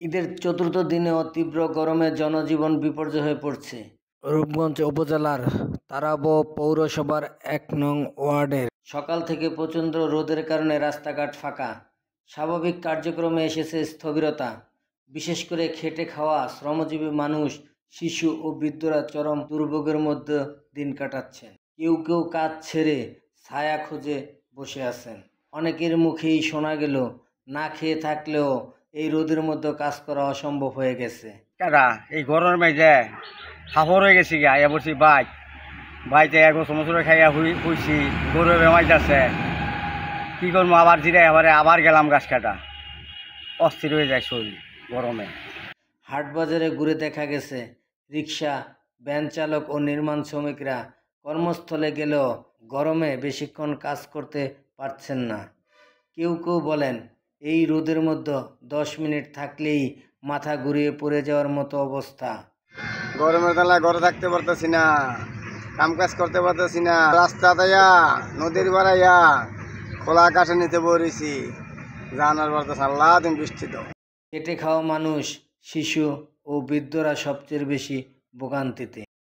ঈদের চতুর্থ দিনেও তীব্র গরমে জনজীবন বিপর্যয় হয়ে পড়ছে। রূপগঞ্জ উপজেলার তারাব পৌরসভার ১ নং ওয়ার্ডের সকাল থেকে প্রচণ্ড রোদের কারণে রাস্তাঘাট ফাঁকা, স্বাভাবিক কার্যক্রমে এসেছে স্থবিরতা। বিশেষ করে খেটে খাওয়া শ্রমজীবী মানুষ, শিশু ও বৃদ্ধরা চরম দুর্ভোগের মধ্যে দিন কাটাচ্ছেন। কেউ কেউ কাজ ছেড়ে ছায়া খুঁজে বসে আছেন। অনেকের মুখেই শোনা গেল, না খেয়ে থাকলেও এই রোদের মধ্যে কাজ করা অসম্ভব হয়ে গেছে। এই গরমের মাঝে হাফর হয়ে গেছি গা, আয়া বলছি বাইতে এক সমস্যা খাইয়া হইছি, গরু বেমাই যাচ্ছে, কি করবো, আবার জিরাই আবার গেলাম গাছ কাটা, অস্থির হয়ে যায় শরীর গরমে। হাট বাজারে ঘুরে দেখা গেছে রিক্সা, ভ্যান চালক ও নির্মাণ শ্রমিকরা কর্মস্থলে গেলেও গরমে বেশিক্ষণ কাজ করতে পারছেন না। কেউ কেউ বলেন, এই রোদের মধ্যে 10 মিনিট থাকলেই মাথা ঘুরিয়ে পড়ে যাওয়ার মতো অবস্থা। গরমের বেলায় ঘরে থাকতে পারতেছি না, কাম কাজ করতে পারতেছি না, রাস্তা দেয়া নদীর বাড়াইয়া খোলা আকাশের নিচে বসেছি, জানার পারতেছে আল্লাহ তুমি বৃষ্টি দাও। খেটে খাওয়া মানুষ, শিশু ও বৃদ্ধরা সবচেয়ে বেশি ভোগান্তিতে।